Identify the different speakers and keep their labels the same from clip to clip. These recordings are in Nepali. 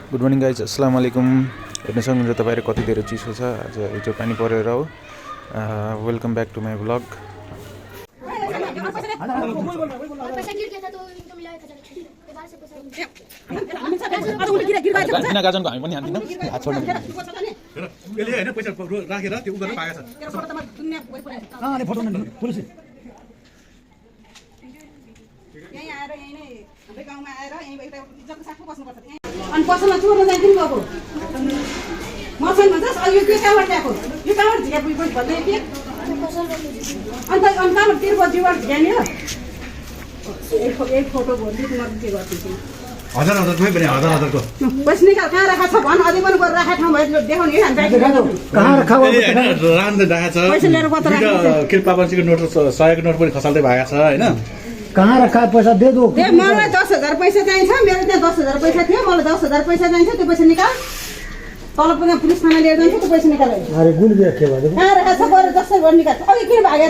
Speaker 1: गुड मर्निङ गाइज, अस्सलाम वालेकुम। हेर्न सक्नुहुन्छ तपाईँहरू कति धेरै चिसो छ आज, हिजो पानी परेर हो। Welcome back to my vlog. बिना गाजनको हामी पनि हान्दिनौँ, हात छोड्नु
Speaker 2: अनि पसलमा चोर्न जान्थ्यो नि गएको मसँग भन्छ यो के कहाँबाट ल्याएको यो कहाँबाट झिका पुइ पनि भन्दै के अन्त कहाँबाट तिर्को जीवन झ्यानी हो एक फोटो भोलिदिनु म के गर्छु
Speaker 3: हजार खै पनि हजारको
Speaker 2: पैसा निकाल कहाँ राखा छ भन अझै पनि गएर राखा ठाउँ भयो देखाउने हामी
Speaker 3: कहाँ राखा राख्दै राखेको छ
Speaker 2: पैसा लिएर कता राख्छ
Speaker 3: कृपा पञ्चीको नोट 100 को नोट पनि खसाल्दै भएको छ हैन
Speaker 4: कहाँ रखा पैसा दे दो
Speaker 2: मलाई 10,000 पैसा चाहिन्छ मेरो त्यहाँ 10,000 पैसा थियो मलाई 10,000 पैसा चाहिन्छ त्यो पैसा निकाल तल पनि पुलिस थाना लिएर जान्छ त्यो पैसा निकाल
Speaker 4: अरे गुल भी के भयो
Speaker 2: कहाँ राखा छ गएर जसरी गर्न निकाल अघि किन भागे त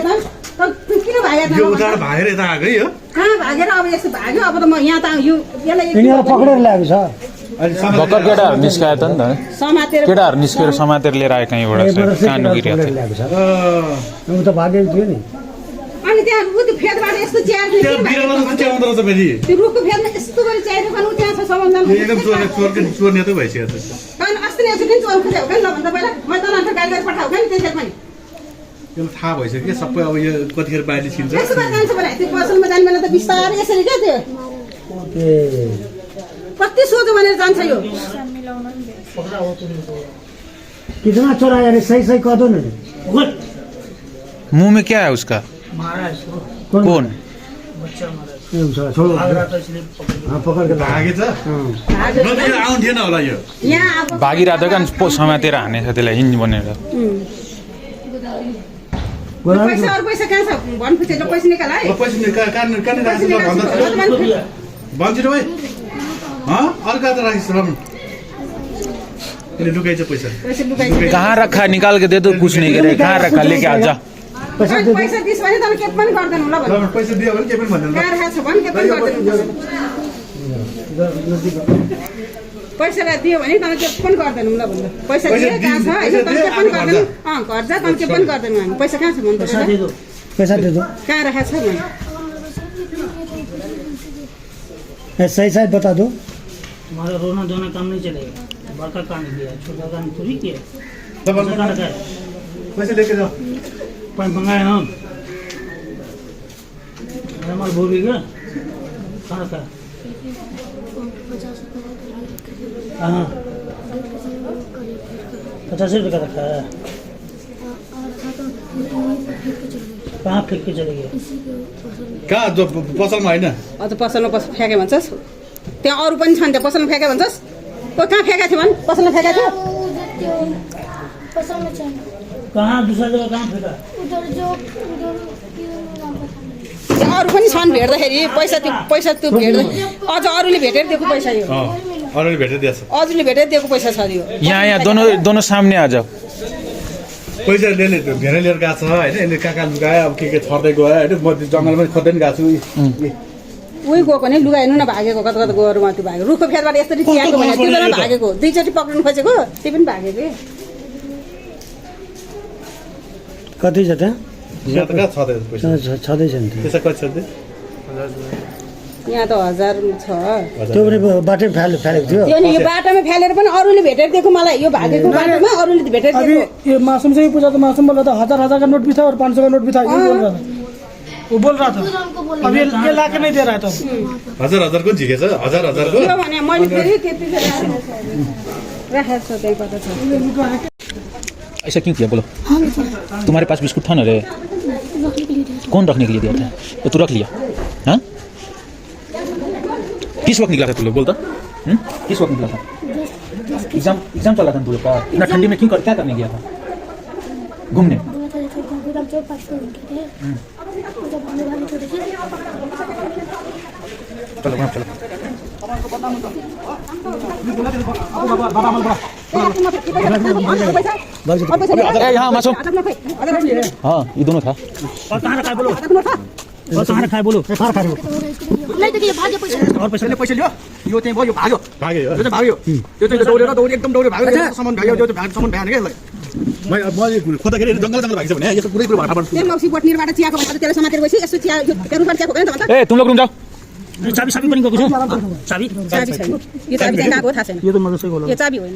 Speaker 2: किन भागे त
Speaker 3: यो उतार भागेर यता आकै हो
Speaker 2: कहाँ भागेर अब यसो भाग्यो अब त म यहाँ त यो यसलाई
Speaker 4: यिनीहरू पक्रेर ल्याएको छ
Speaker 1: भर्खर केटाहरू निस्कायो त नि त,
Speaker 2: समातेर
Speaker 1: केटाहरू निस्केर समातेर लिएर आयो कहीँबाट कान गिरेको थियो।
Speaker 4: ल्याएको छ उ त भागेको थियो नि
Speaker 2: अनि त्यहाँ रुखको फेदबाट यस्तो च्यार
Speaker 3: त्यो बिरालो चाहिँ आउँदो रहेछ फेरि
Speaker 2: त्यो रुखको फेदमा यस्तो गरी च्यार खानु त्यहाँ छ सम्बन्धन
Speaker 3: एकदम चोर्ने त भइसक्यो त
Speaker 2: कारण अस्ति नै यसरी चोर खोज्यो हो ल भन्दा पहिला म तनाथ गाडी गरेर पठाऊ नि त्यसरी पनि
Speaker 3: त्यो थाहा भइसक्यो सबै अब यो कतिखेर बाहिर छिन्छ
Speaker 2: यसो भएर जान्छ भने त्यो पसलमा जाने बेला त बिस्तारै यसरी क्या त्यो
Speaker 4: ए
Speaker 2: कति सोझो भनेर जान्छ यो
Speaker 4: कितना चोराया रे सही सही कह दो ना
Speaker 1: मुंह में क्या है उसका? कौन?
Speaker 4: छोड़ो हाँ पकड़ के
Speaker 3: भागे छ नदिएर आउँथेन होला यो
Speaker 2: यहाँ अब
Speaker 1: भागिरहेको थियो क्या, समातेर हानेछ त्यसलाई हिँड भनेर।
Speaker 2: पैसा अरू पैसा कहाँ छ भन खुसी पैसा निकाल है
Speaker 3: पैसा कान राख्छ भन्छ भाइ अर्का त राखिस् रम लुकाइछ पैसा
Speaker 2: पैसा लुकाइ
Speaker 1: कहाँ रखा निकाल के दे दो, कुछ नहीं करे। कहाँ रखा लेके आ जा।
Speaker 2: पैसा दिस भने त के पनि गर्दैन होला भन
Speaker 3: पैसा दियो भने के पनि भन्दैन
Speaker 2: कहाँ राखेको छ भन के पनि गर्दैन पैसालाई दियो भने त के पनि गर्दैन होला भन्छ पैसा दियो कहाँ छ हैन त के पनि गर्दैन घर जा त के पनि गर्दैन हामी पैसा कहाँ छ भन
Speaker 4: पैसा दे दो
Speaker 2: कहाँ राखेको छ भन
Speaker 4: सही सही बता दो
Speaker 5: हमारा रोना धोना काम नहीं चलेगा, बड़का काम किया छोटा काम थोड़ी किया।
Speaker 3: पैसा लेके जाओ
Speaker 5: पानी मंगाए हम हमारे बोली का खाना खा हाँ 50 रुपये का रखा है कहाँ फेंक के चले गए
Speaker 3: कहाँ जो पसलमा हैन
Speaker 2: अझ पसलमा फ्याँके भन्छस् त्यहाँ अरू पनि छन् त्यहाँ पसलमा फ्याँके भन्छस् ओ कहाँ फ्याँका थियो भन् पसलमा फ्याँका थियो
Speaker 5: कहाँ दूसरा जगह कहाँ फेंका
Speaker 2: त्यहाँ अरू पनि छन् भेट्दाखेरि पैसा त्यो भेट्दै अझ अरूले भेटेर दिएको पैसा यो
Speaker 3: अरूले भेटेर दिएछ
Speaker 2: अरूले भेटेर दिएको पैसा छ यो
Speaker 1: यहाँ दोनों सामने आ जाओ।
Speaker 3: पैसा लिएर धेरै लिएर गएको छ हैन यसले कहाँ लुगायो अब के छर्दै गयो हैन म जङ्गलमा खोज्दै नि गएको छु
Speaker 2: उही गएको नि लुगाइनु न भागेको कता कता गएर माथि भागेको रुखको फेदबाट यसरी चियाएको भने त्यो बेला भागेको दुईचोटि पक्रिनु खोजेको त्यो पनि भागेको
Speaker 4: कति छ त्यहाँ
Speaker 3: यहाँ त कहाँ छँदै पैसा
Speaker 4: छँदैछ नि
Speaker 3: पैसा कति छ
Speaker 2: यहाँ त 1000 छ
Speaker 4: त्यो पनि बाटै फ्यालेको थियो
Speaker 2: त्यो नि यो बाटोमा फ्यालेर पनि अरूले भेटेर दिएको मलाई यो भागेको बाटोमा अरूले भेटेर
Speaker 5: अभी
Speaker 2: दिएको
Speaker 5: ये मासूम से ही पूछा तो मासूम बोल रहा था 1000 का नोट भी था और 500 का नोट भी था ये बोल रहा था वो बोल रहा था अब ये ला के नहीं दे रहा था
Speaker 3: हजार को झिकेछ हजार को
Speaker 2: त्यो भने मैले फेरि त्यति राखेको छ त्यही कता छ
Speaker 1: ऐसा क्यों किया बोलो? तुम्हारे पास बिस्कुट था ना रे? कौन रखने के लिए दिया था? तो तू रख लिया? हाँ? किस वक्त निकला था तू लोग बोलता? किस वक्त निकला था? एग्जाम चला था तू लोग का? इतना ठंडी में क्यों क्या करने गया था? घूमने? चलो वहाँ चलो। यहाँ मासूम, हाँ ये दोनों था।
Speaker 5: और कहाँ रखा है बोलो
Speaker 1: और कहाँ रखा है बोलो
Speaker 6: नहीं तो ये भागे पैसा
Speaker 1: और पैसा
Speaker 7: पैसा लियो यो चाहिँ भयो यो भाग्यो
Speaker 3: भाग्यो
Speaker 7: यो चाहिँ भाग्यो त्यो चाहिँ दौडेर एकदम दौडेर भाग्यो सामान भाग्यो त्यो सामान भ्याएन क्या
Speaker 3: मैले खोज्दाखेरि जङ्गल भागिन्छ भने यस्तो कुरै कुरो भाडा पर्छ
Speaker 2: तेरो मौसी बोटनिरबाट चियाको भनेर त्यसले समातेर गएपछि यसो चिया यो रुपैयाँ चियाको होइन त भन्छ
Speaker 1: ए तुम लोग रुम जाओ
Speaker 5: चाबी साबी पनि गएको छ चाबी
Speaker 2: चाबी छैन यो चाबी चाहिँ कहाँको हो थाहा छैन
Speaker 5: यो त मलाई सही बोला
Speaker 2: यो चाबी होइन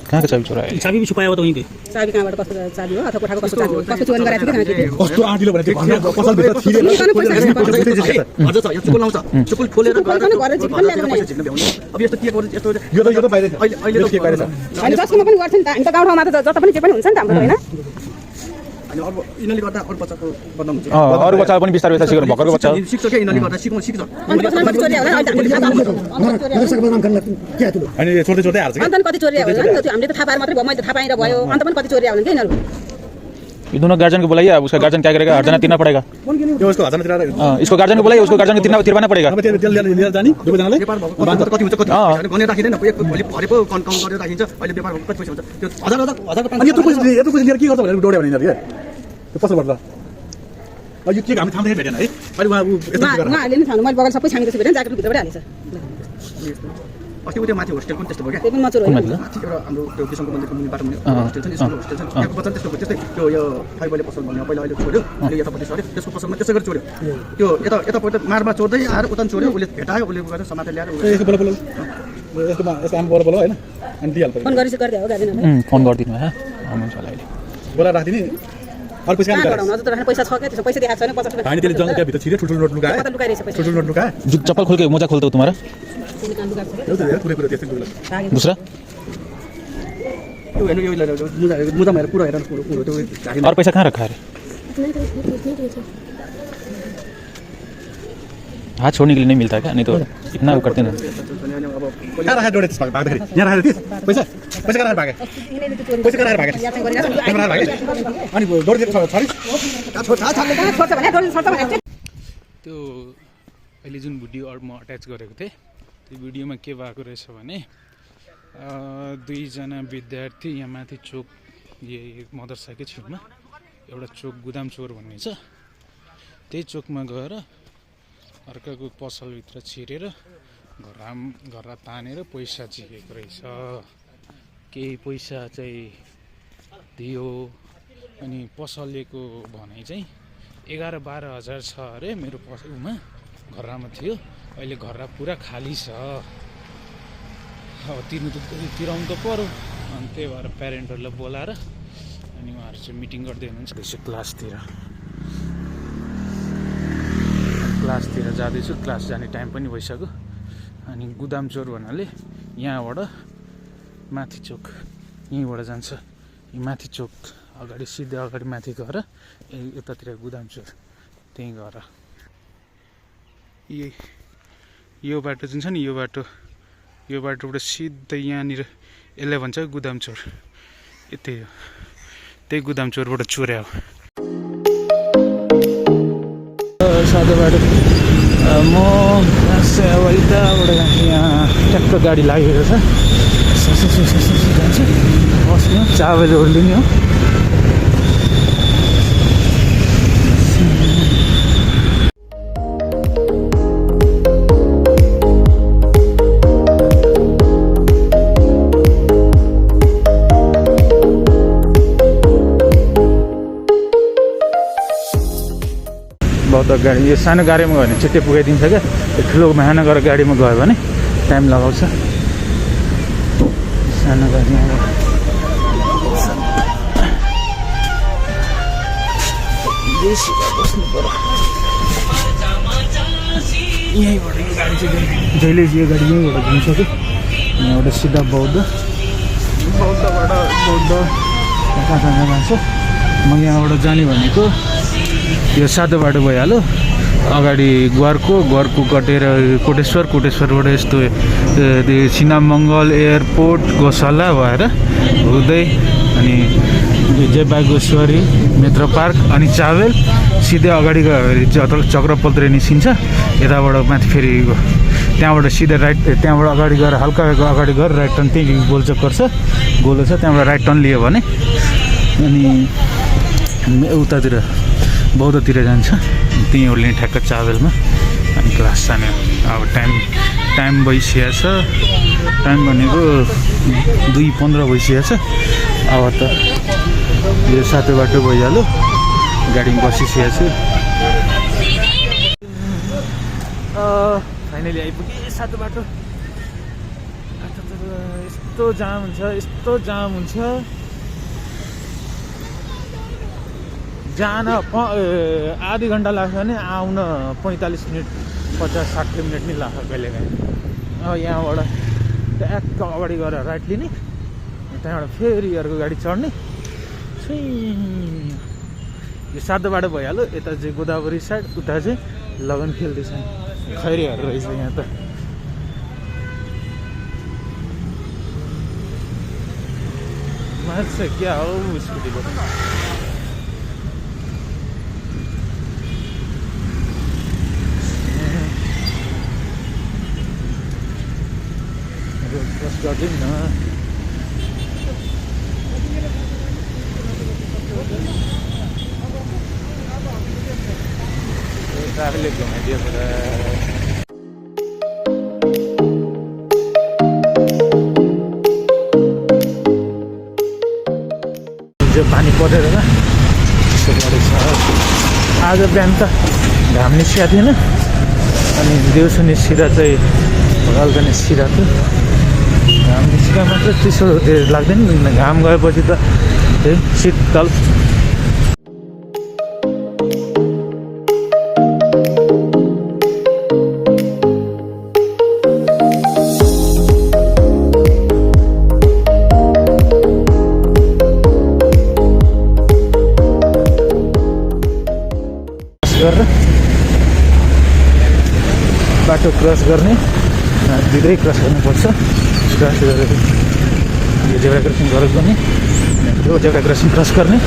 Speaker 1: कहाँ का चाबी चुराए
Speaker 5: चाबी भी छुपाया हुआ तो वहीं पे
Speaker 2: चाबी कहाँबाट कस्तो चाबी हो अथवा कोठाको कस्तो चाबी हो कस्तो चोरी गराएको थियो कि
Speaker 3: कस्तो आँटिलो भने त्यो पसलभित्र छिरेर
Speaker 7: अझ छ यो चुकुल लाउँछ चुकुल खोलेर
Speaker 2: गरेर झिक्न ल्याएको नै
Speaker 7: झिक्न भ्याउने अब यस्तो के गर्छ यस्तो
Speaker 3: यो त बाहिर छ
Speaker 7: अहिले त
Speaker 3: के बाहिर छ
Speaker 2: अनि जसकोमा पनि गर्छ नि त हामी त गाउँठाउँमा त जता पनि जे पनि हुन्छ नि त हाम्रो होइन
Speaker 7: अनि अर्को यिनीहरूले गर्दा अरू बच्चाको बदनाम हुन्छ
Speaker 1: अरू बच्चा पनि बिस्तारै बिस्तारै सिकेर भर्खरको बच्चा
Speaker 7: सिक्छ क्या यिनीहरूले गर्दा सिक्छ
Speaker 2: अनि कसमा कति चोरी होला अहिले हामीले थाहा पाउँछौँ
Speaker 3: अनि छोड्दै छोड्दै हाल्छ
Speaker 2: अन्त कति चोरी होला नि त्यो हामीले त थाहा पाएर मात्रै भयो मैले त थाहा पाएर भयो अन्त पनि कति चोरी होला नि यिनीहरू
Speaker 1: ये दोनों गार्जियन को बुलाइए अब उसका गार्जियन क्या करेगा हर्जाना तीरना पड़ेगा
Speaker 3: त्यो उसको हजारमा तिरेर
Speaker 1: इसको गार्जियन को बुलाइए उसको गार्जियन को तिरवाना पड़ेगा
Speaker 3: अब त्यो लिएर जाने दुवैजनाले
Speaker 7: व्यापार भएको कति हुन्छ कति गनेर राखिँदैन एक भोलि भरे पो काउन्ट गरेर राखिन्छ अहिले व्यापार भएको कति पैसा हुन्छ त्यो हजार
Speaker 3: अनि यत्रो पैसा लिएर के गर्छ भनेर दौड्यो भने यिनीहरू त्यो पसलबाट अब यो के हामी थाम्दै भेटेन है अहिले उहाँ यस्तो गरेर
Speaker 2: उहाँहरूले नि थाहा मैले बगल सबै छानेको छु भेटेन ज्याकेट भित्रबाट हालेछ
Speaker 7: अस्ति उयो माथि होस्टेल पनि त्यस्तो भयो क्या
Speaker 2: त्यो पनि मचुर होइन
Speaker 7: माथि एउटा हाम्रो त्यो विसङ्गको मन्दिरको मुनि बाटो होस्टेल छ नि स्कुल होस्टेल छ त्यहाँको बच्चा त्यस्तो भयो त्यस्तै त्यो यो फाइबरले पसल भन्ने पहिला अहिले छोड्यो अहिले यतापट्टि सर्यो त्यसको पसलमा त्यसै गरी चोर्यो त्यो यतापट्टि मारमा चोर्दै आएर उता चोर्यो उसले भेटायो उसले गरेर समातेर ल्याएर
Speaker 3: यसको बोलो बोलो यसको आम बोलो बोलो होइन अनि दिइहाल्छ
Speaker 2: फोन गरेपछि गरिदियो हो गार्जेनहरूलाई
Speaker 1: फोन गरिदिनु है आउनुहुन्छ होला अहिले
Speaker 3: बोला राखिदिने अर्को पैसा
Speaker 2: कहाँ गराउनु अझ त राख्ने पैसा छ क्या त्यसो पैसा देखाएको छैन 50 रुपियाँ
Speaker 3: हामी त्यसले जङ्गल त्यहाँभित्र छिरे ठुल्ठुलो नोट लुकायो
Speaker 2: कता लुकाइरहेछ पैसा
Speaker 3: ठुल्ठुलो नोट लुकायो
Speaker 1: जो चप्पल खोल के मोजा खोलते हो तुम्हारा
Speaker 2: त्यसले कहाँ लुकाएको छ
Speaker 3: एउटा कुरै कुरो त्यस्तै कुरो
Speaker 1: दूसरा
Speaker 7: त्यो हेर्नु यो मुजा हेरेर पुरा हेरेर कुरो त्यो
Speaker 1: और पैसा कहाँ रखा है हाथ छोड़ने के लिए नहीं मिलता क्या नहीं तो इतना वो करते ना
Speaker 3: कहाँ राखेर डोडे त्यस भाग्दाखेरि यहाँ राखेर त्यस पैसा पैसा कहाँ राखेर भागे पैसा कहाँ राखेर भागे
Speaker 2: याद गरिरहेको
Speaker 3: कहाँ राखेर भागे अनि डोडे छोरी
Speaker 2: छोड्छ भने डोरी छोड्छ भने
Speaker 1: त्यो अहिले जुन भिडियो म अट्याच गरेको थिएँ त्यो भिडियोमा के भएको रहेछ भने दुईजना विद्यार्थी यहाँ माथि चोक यही मदरसाकै छेउमा एउटा चोक गुदाम चोर भन्ने छ त्यही चोकमा गएर अर्काको पसलभित्र छिरेर घरमा तानेर पैसा झिकेको रहेछ केही पैसा चाहिँ दियो अनि पसलेको भनाइ चाहिँ 11-12 हजार छ अरे मेरो पसलमा घरमा थियो अहिले घर पुरा खाली छ अब तिराउनु त पऱ्यो अनि त्यही भएर प्यारेन्टहरूलाई बोलाएर अनि उहाँहरू चाहिँ मिटिङ गर्दै हुनुहुन्छ त्यसो क्लासतिर जाँदैछु क्लास जाने टाइम पनि भइसक्यो अनि गुदाम चोर भन्नाले यहाँबाट माथि चोक यहीँबाट जान्छ यी माथि चोक अगाडि सिधै अगाडि माथि गएर यतातिर गुदाम चोर त्यहीँ गएर यो बाटो जुन छ नि यो बाटोबाट सिधै यहाँनिर यसलाई भन्छ गुदाम चोर त्यही हो त्यही गुदाम चोरबाट चोर्या हो सादो बाटो म यताबाट यहाँ ट्याक्क गाडी लागेको छ बस्नु चावल ओर्लिने हो बहुत गाडी यो सानो गाडीमा गयो भने छिट्टै पुगाइदिन्छ क्या यो ठुलो महानगर गाडीमा गयो भने टाइम लगाउँछ सानो गाडीमा यहीँबाट यो गाडी चाहिँ जहिले यो गाडी यहीँबाट घुम्छ कि यहाँबाट सिधा बौद्धबाट कहाँ जान्छ म यहाँबाट जाने भनेको यो सातो बाटो भइहाल्यो अगाडि घरको कटेर कोटेश्वरबाट यस्तो सिनामङ्गल एयरपोर्ट गोशाला भएर हुँदै अनि जय बागेश्वरी मेट्रो पार्क अनि चावेल सिधै अगाडि गयो भने चक्रपत्रे निस्किन्छ यताबाट माथि फेरि त्यहाँबाट सिधै राइट त्यहाँबाट अगाडि गएर हल्का अगाडि गएर राइट टर्न त्यही गोलचक्कर छ गोलो छ त्यहाँबाट राइट टर्न लियो भने अनि उतातिर बौद्धतिर जान्छ त्यहीँ ओर्लिने ठ्याक्क 4 बेलमा अनि क्लास जाने हो। अब टाइम भइसकेको छ, टाइम भनेको 2:15 भइसकेको छ। अब त यो सातो बाटो भइहाल्यो, गाडीमा बसिसकेको छु। फाइनली आइपुगेँ सातो बाटो। यस्तो जाम हुन्छ, यस्तो जाम हुन्छ। जान आधी घन्टा लाग्छ भने आउन 45 मिनट 50-60 मिनट नै लाग्छ कहिलेकाहीँ। यहाँबाट ट्याक्क अगाडि गएर राइट लिने, त्यहाँबाट फेरि अर्को गाडी चढ्ने। यो सातो बाटो भइहाल्यो। यता चाहिँ गोदावरी साइड, उता चाहिँ लगन खेल्दैछ। खैरीहरू रहेछ यहाँ त। मान्छे क्या हो स्कुटीको बस गरिदिउँ न। ट्राफिकले घुमाइदियो पुरा। पानी परेर त्यस्तो गरेको छ। आज बिहान त घाम निस्किएको थिएन, अनि दिउँसो निस्किँदा चाहिँ हल्का निस्किरहेको थियो। घाम निस्किँदा मात्रै चिसो धेरै लाग्दैन, घाम गएपछि त त्यही शीतल। बाटो क्रस गर्ने दुइटै क्रस गर्नुपर्छ। क्रस गरेर यो जेब्रा क्रसिङ गरेर गर्ने, यो जेब्रा क्रसिङ क्रस गर्ने।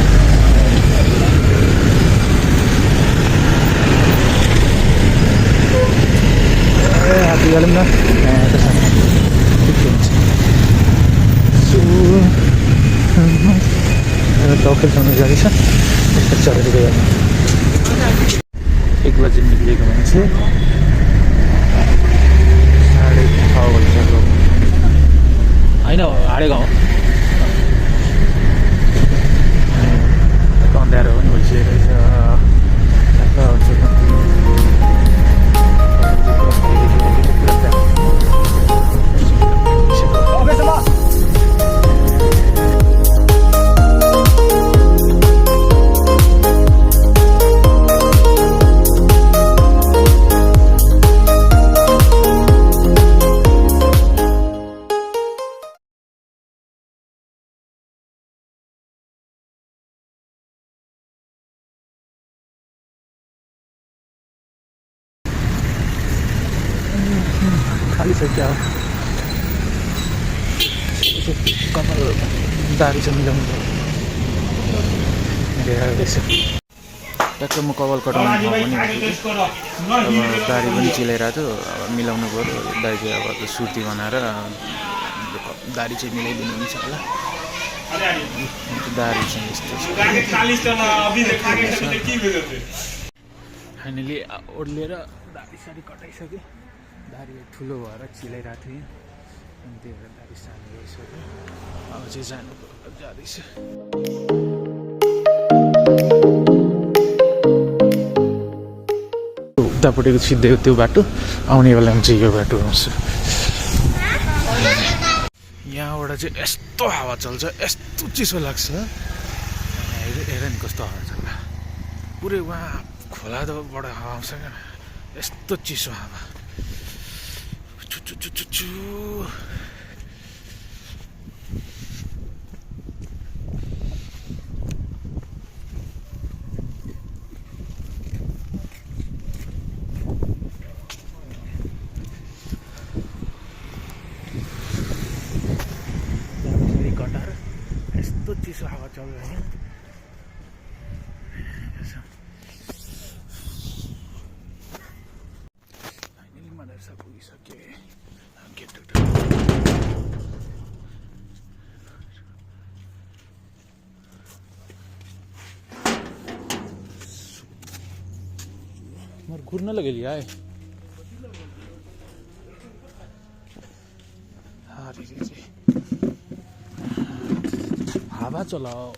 Speaker 1: हात्ती हालौँ न, ठिक हुन्छ। टक्कैसम्म गाडी छ, चढेर गयो। 1 बजी निक्लिएको मान्छे 6:30 भइसक्यो। होइन हाडे गाउँ अँध्यारो पनि भइसकेको रहेछ। खाली छ क्या कपाल दारी चाहिँ मिलाउनु रहेछ। ट्याक्क म कपाल कटाउनु ठाउँ पनि अब दारी पनि चिलाइरहेको थियो। अब मिलाउनु पऱ्यो। दाइ चाहिँ अब सुर्ती बनाएर दारी चाहिँ मिलाइदिनु हुन्छ होला। दारी चाहिँ यस्तो फाइनली ओर्लिएर दारी सारी कटाइसक्यो। दारी ठुलो भएर चिलाइरहेको थियो, अनि त्यही भएर दारी सानो भइसक्यो। अब चाहिँ जानु जाँदैछ। उतापट्टिको सिधै त्यो बाटो, आउने बेलामा चाहिँ यो बाटो आउँछ। यहाँबाट चाहिँ यस्तो हावा चल्छ, यस्तो चिसो लाग्छ। हेर नि कस्तो हावा चल्छ, पुरै वहाँ खोलाबाट हावा आउँछ क्या, यस्तो चिसो हावा। चुचु कटार यस्तो चिसो हावा चल्दैन। फाइनली मदरसा पुगिसके। घूरने लगे लिया है। अरे हवा चलाओ।